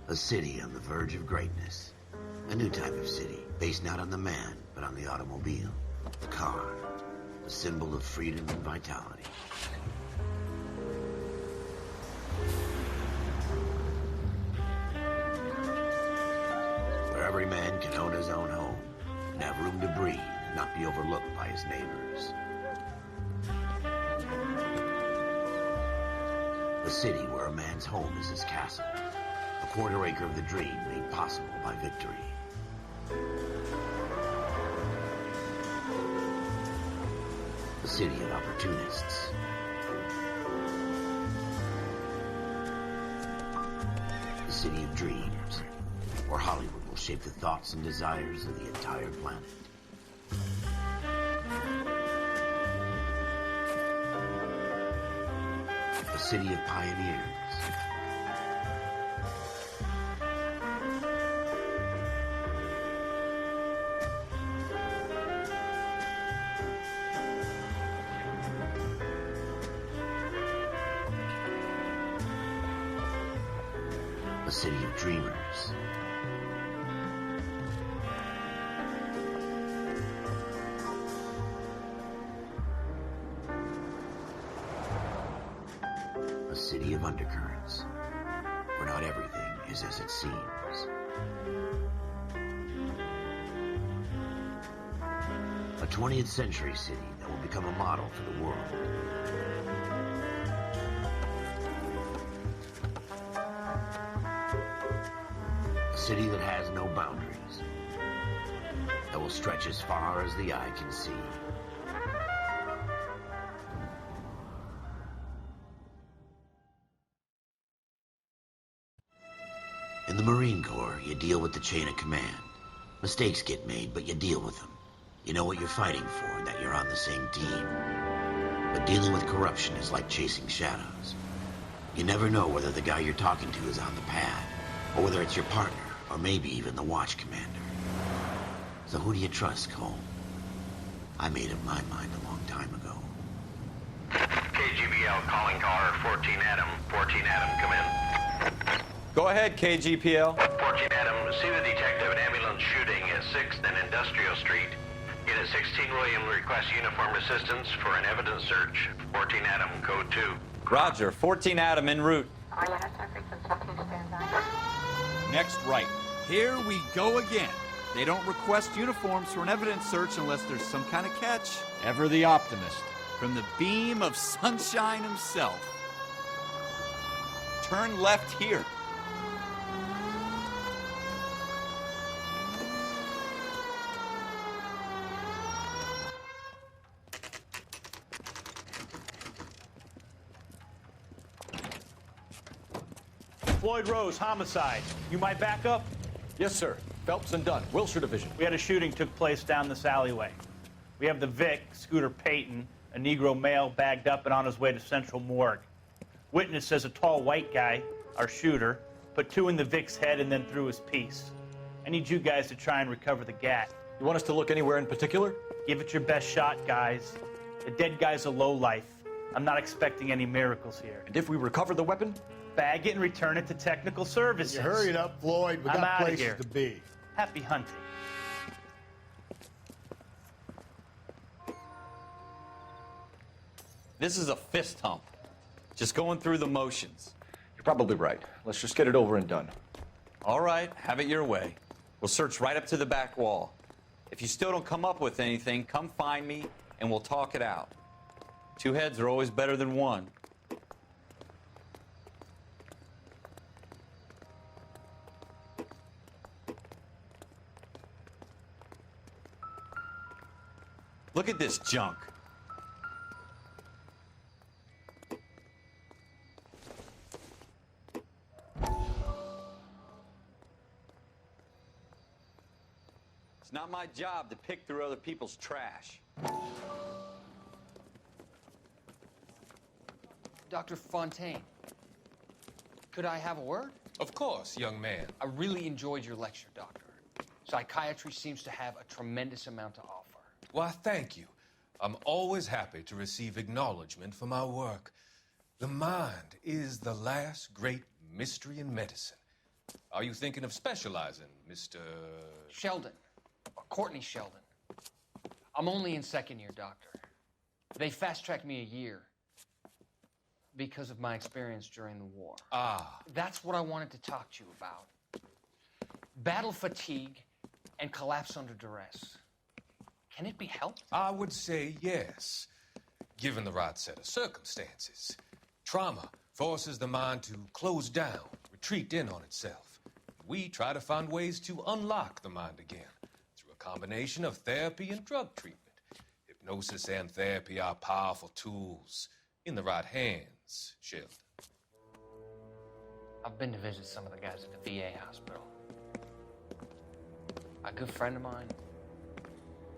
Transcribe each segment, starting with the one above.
A city on the verge of greatness. A new type of city, based not on the man, but on the automobile. The car. The symbol of freedom and vitality. Where every man can own his own home, and have room to breathe, and not be overlooked by his neighbors. A city where a man's home is his castle. A quarter acre of the dream made possible by victory. A city of opportunists. A city of dreams, where Hollywood will shape the thoughts and desires of the entire planet. A city of pioneers. A city of dreamers. A city of undercurrents, where not everything is as it seems. A 20th century city that will become a model for the world. A city that has no boundaries, that will stretch as far as the eye can see. In the Marine Corps, you deal with the chain of command. Mistakes get made, but you deal with them. You know what you're fighting for and that you're on the same team. But dealing with corruption is like chasing shadows. You never know whether the guy you're talking to is on the pad, or whether it's your partner, or maybe even the watch commander. So who do you trust, Cole? I made up my mind a long time ago. KGBL calling caller 14 Adam. 14 Adam, come in. Go ahead, KGPL. 14 Adam, see the detective an ambulance shooting at 6th and Industrial Street. Unit 16 William requests uniform assistance for an evidence search. 14 Adam, code 2. Roger, 14 Adam en route. Next right. Here we go again. They don't request uniforms for an evidence search unless there's some kind of catch. Ever the optimist. From the beam of sunshine himself. Turn left here. Floyd Rose, homicide. You might back up? Yes, sir. Phelps and Dunn, Wilshire Division. We had a shooting took place down this alleyway. We have the Vic, Scooter Payton, a Negro male bagged up and on his way to Central Morgue. Witness says a tall white guy, our shooter, put 2 in the Vic's head and then threw his piece. I need you guys to try and recover the gat. You want us to look anywhere in particular? Give it your best shot, guys. The dead guy's a lowlife. I'm not expecting any miracles here. And if we recover the weapon? Bag it and return it to technical services. You hurry it up, Floyd. We I'm got outta places here. to be. Happy hunting. This is a fist hump. Just going through the motions. You're probably right. Let's just get it over and done. All right, have it your way. We'll search right up to the back wall. If you still don't come up with anything, come find me and we'll talk it out. 2 heads are always better than 1. Look at this junk. It's not my job to pick through other people's trash. Dr. Fontaine, could I have a word? Of course, young man. I really enjoyed your lecture, Doctor. Psychiatry seems to have a tremendous amount to offer. Why, thank you. I'm always happy to receive acknowledgement for my work. The mind is the last great mystery in medicine. Are you thinking of specializing, Mr. Sheldon. Or Courtney Sheldon. I'm only in second year, Doctor. They fast-tracked me a year because of my experience during the war. Ah. That's what I wanted to talk to you about. Battle fatigue and collapse under duress. Can it be helped? I would say yes, given the right set of circumstances. Trauma forces the mind to close down, retreat in on itself. We try to find ways to unlock the mind again through a combination of therapy and drug treatment. Hypnosis and therapy are powerful tools in the right hands, Sheldon. I've been to visit some of the guys at the VA hospital. A good friend of mine,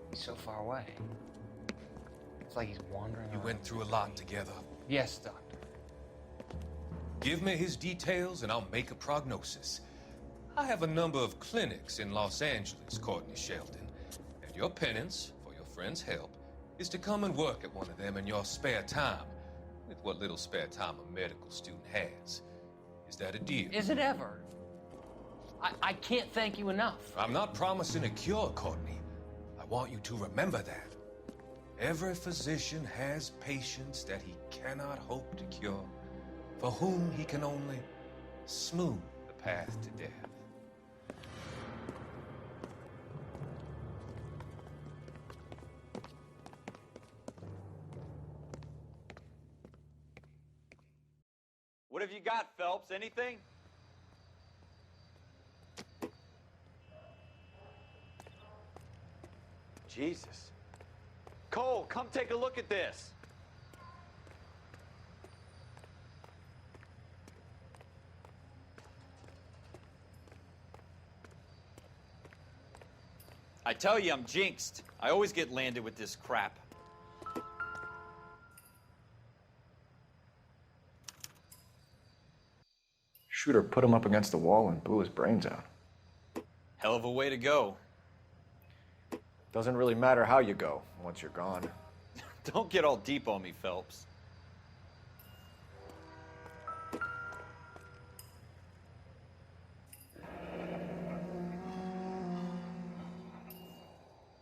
he's so far away. It's like he's wandering You around. went through a lot together. Yes, Doctor. Give me his details and I'll make a prognosis. I have a number of clinics in Los Angeles, Courtney Sheldon, and your penance, for your friend's help, is to come and work at one of them in your spare time, with what little spare time a medical student has. Is that a deal? Is it ever? I can't thank you enough. I'm not promising a cure, Courtney. I want you to remember that. Every physician has patients that he cannot hope to cure, for whom he can only smooth the path to death. What have you got, Phelps? Anything? Jesus. Cole, come take a look at this. I tell you, I'm jinxed. I always get landed with this crap. Shooter put him up against the wall and blew his brains out. Hell of a way to go. Doesn't really matter how you go once you're gone. Don't get all deep on me, Phelps.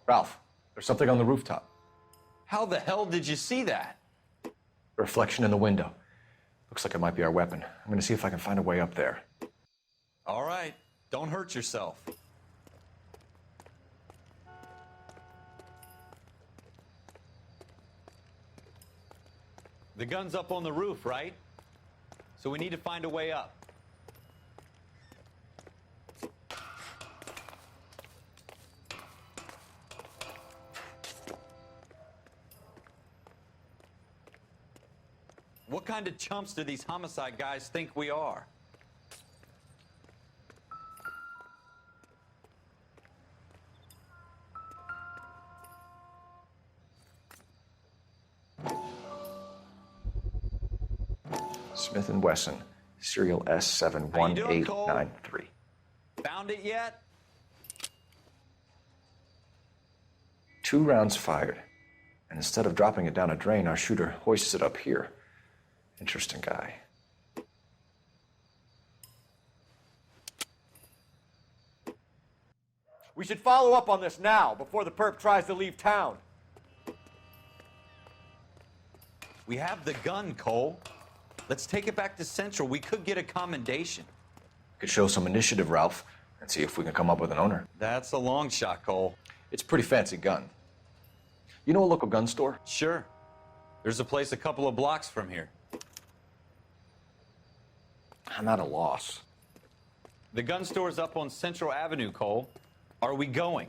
Ralph, there's something on the rooftop. How the hell did you see that? A reflection in the window. Looks like it might be our weapon. I'm gonna see if I can find a way up there. All right, don't hurt yourself. The gun's up on the roof, right? So we need to find a way up. What kind of chumps do these homicide guys think we are? Smith & Wesson, serial S71893. Found it yet? 2 rounds fired. And instead of dropping it down a drain, our shooter hoists it up here. Interesting guy. We should follow up on this now, before the perp tries to leave town. We have the gun, Cole. Let's take it back to Central. We could get a commendation. Could show some initiative, Ralph, and see if we can come up with an owner. That's a long shot, Cole. It's a pretty fancy gun. You know a local gun store? Sure. There's a place a couple of blocks from here. I'm at a loss. The gun store's up on Central Avenue, Cole. Are we going?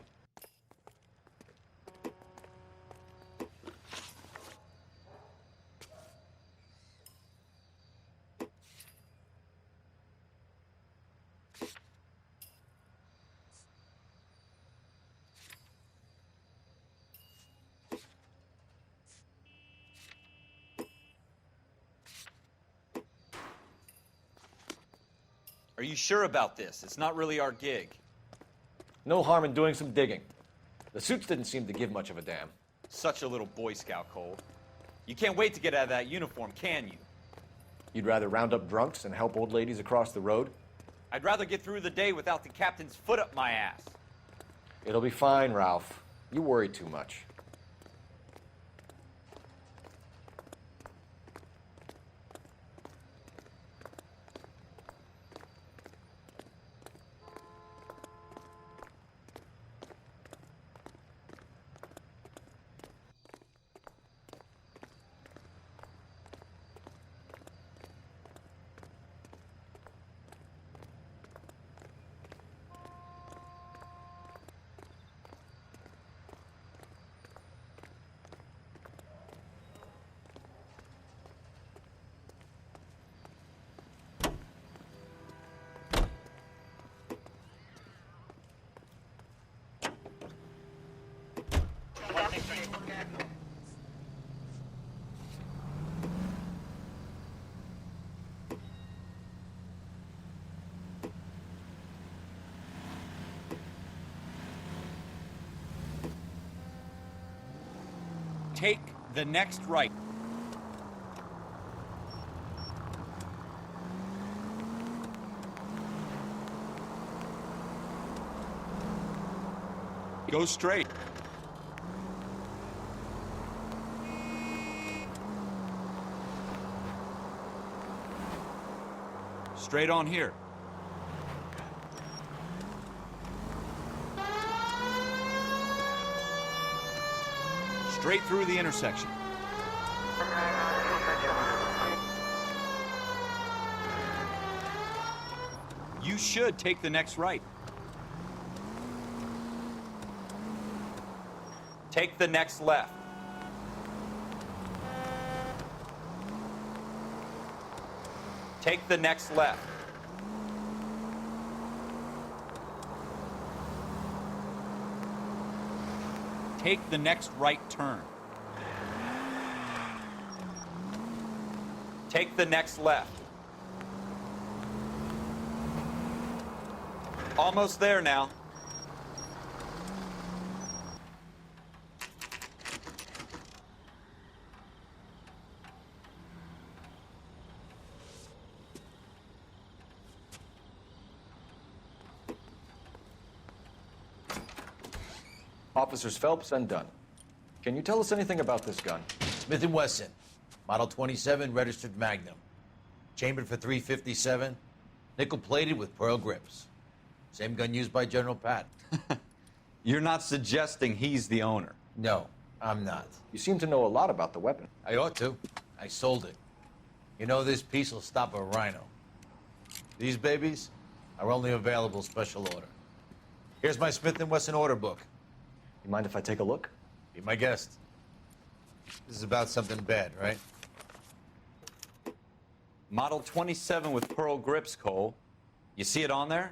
Are you sure about this? It's not really our gig. No harm in doing some digging. The suits didn't seem to give much of a damn. Such a little Boy Scout, Cole. You can't wait to get out of that uniform, can you? You'd rather round up drunks and help old ladies across the road? I'd rather get through the day without the captain's foot up my ass. It'll be fine, Ralph. You worry too much. Take the next right. Go straight. Straight on here. Straight through the intersection. You should take the next right. Take the next left. Take the next left. Take the next right turn. Take the next left. Almost there now. Officers Phelps and Dunn. Can you tell us anything about this gun? Smith & Wesson, Model 27, registered Magnum. Chambered for .357, nickel-plated with pearl grips. Same gun used by General Patton. You're not suggesting he's the owner. No, I'm not. You seem to know a lot about the weapon. I ought to. I sold it. You know, this piece will stop a rhino. These babies are only available special order. Here's my Smith & Wesson order book. You mind if I take a look? Be my guest. This is about something bad, right? Model 27 with pearl grips, Cole. You see it on there?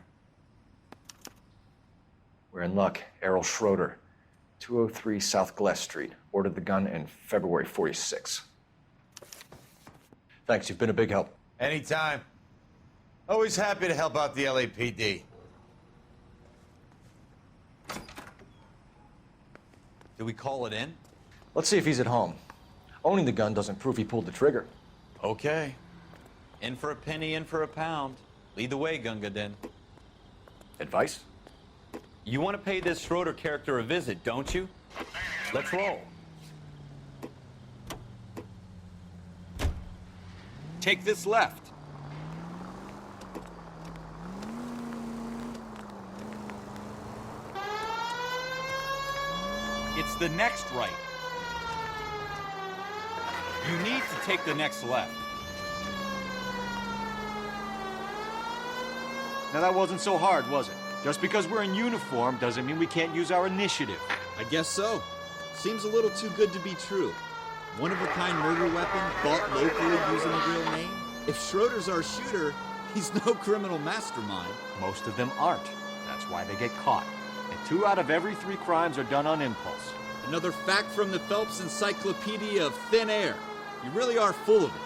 We're in luck. Errol Schroeder, 203 South Glass Street. Ordered the gun in February '46. Thanks, you've been a big help. Anytime. Always happy to help out the LAPD. Do we call it in? Let's see if he's at home. Owning the gun doesn't prove he pulled the trigger. Okay. In for a penny, in for a pound. Lead the way, Gunga Din. Advice? You want to pay this Schroeder character a visit, don't you? Let's roll. Take this left. It's the next right. You need to take the next left. Now that wasn't so hard, was it? Just because we're in uniform doesn't mean we can't use our initiative. I guess so. Seems a little too good to be true. One-of-a-kind murder weapon bought locally using a real name? If Schroeder's our shooter, he's no criminal mastermind. Most of them aren't. That's why they get caught. And 2 out of every 3 crimes are done on impulse. Another fact from the Phelps Encyclopedia of Thin Air. You really are full of it.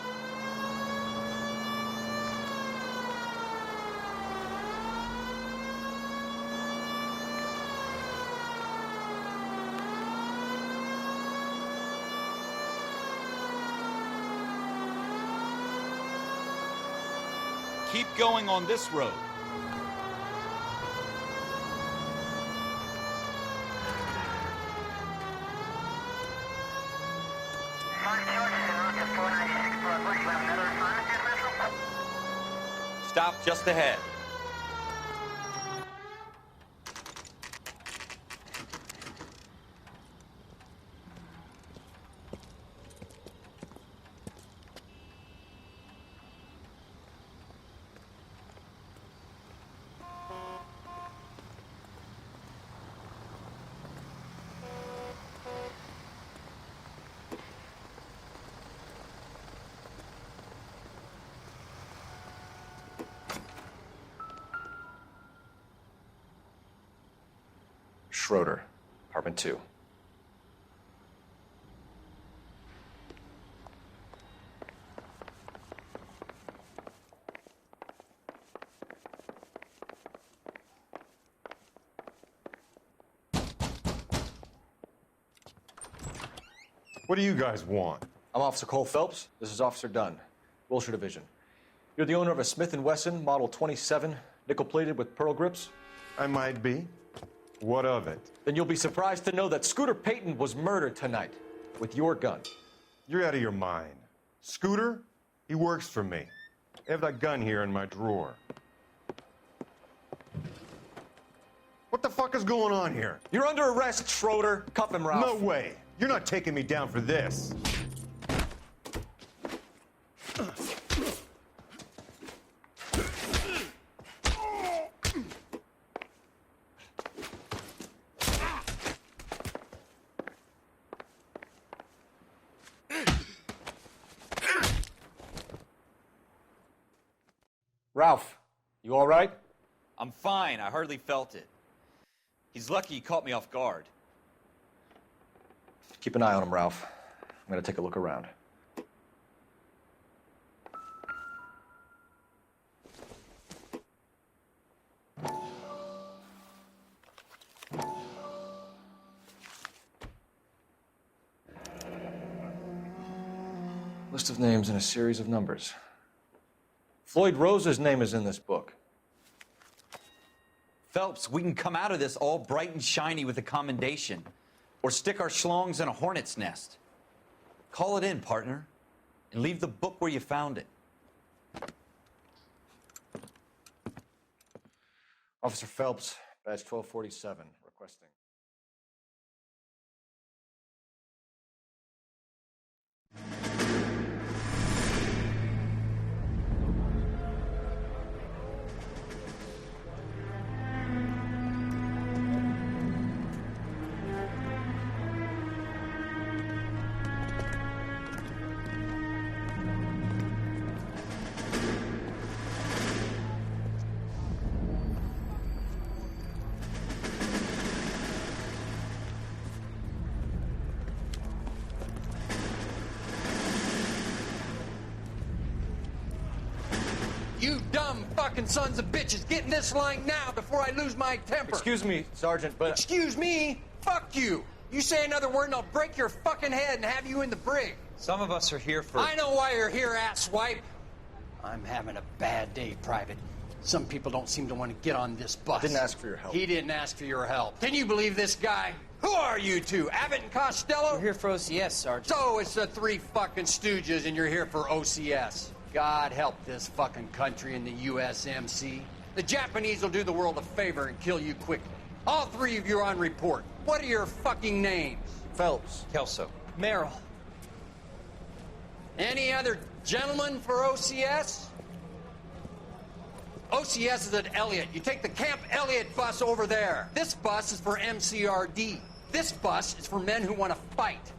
Keep going on this road. stop just ahead. Schroeder, apartment 2. What do you guys want? I'm Officer Cole Phelps. This is Officer Dunn, Wilshire Division. You're the owner of a Smith & Wesson Model 27, nickel-plated with pearl grips? I might be. What of it? Then you'll be surprised to know that Scooter Payton was murdered tonight with your gun. You're out of your mind. Scooter? He works for me. I have that gun here in my drawer. What the fuck is going on here? You're under arrest, Schroeder. Cuff him, Ralph. No way. You're not taking me down for this. Ralph, you all right? I'm fine. I hardly felt it. He's lucky he caught me off guard. Keep an eye on him, Ralph. I'm gonna take a look around. List of names and a series of numbers. Floyd Rose's name is in this book. Phelps, we can come out of this all bright and shiny with a commendation, or stick our schlongs in a hornet's nest. Call it in, partner, and leave the book where you found it. Officer Phelps, badge 1247, requesting. You dumb fucking sons of bitches, get in this line now before I lose my temper. Excuse me, Sergeant, but... Excuse me? Fuck you. You say another word and I'll break your fucking head and have you in the brig. Some of us are here for... I know why you're here, asswipe. I'm having a bad day, Private. Some people don't seem to want to get on this bus. Didn't ask for your help. He didn't ask for your help. Can you believe this guy? Who are you two? Abbott and Costello? We're here for OCS, Sergeant. So it's the three fucking stooges and you're here for OCS. God help this fucking country and the USMC. The Japanese will do the world a favor and kill you quickly. All three of you are on report. What are your fucking names? Phelps. Kelso. Merrill. Any other gentlemen for OCS? OCS is at Elliott. You take the Camp Elliott bus over there. This bus is for MCRD. This bus is for men who want to fight.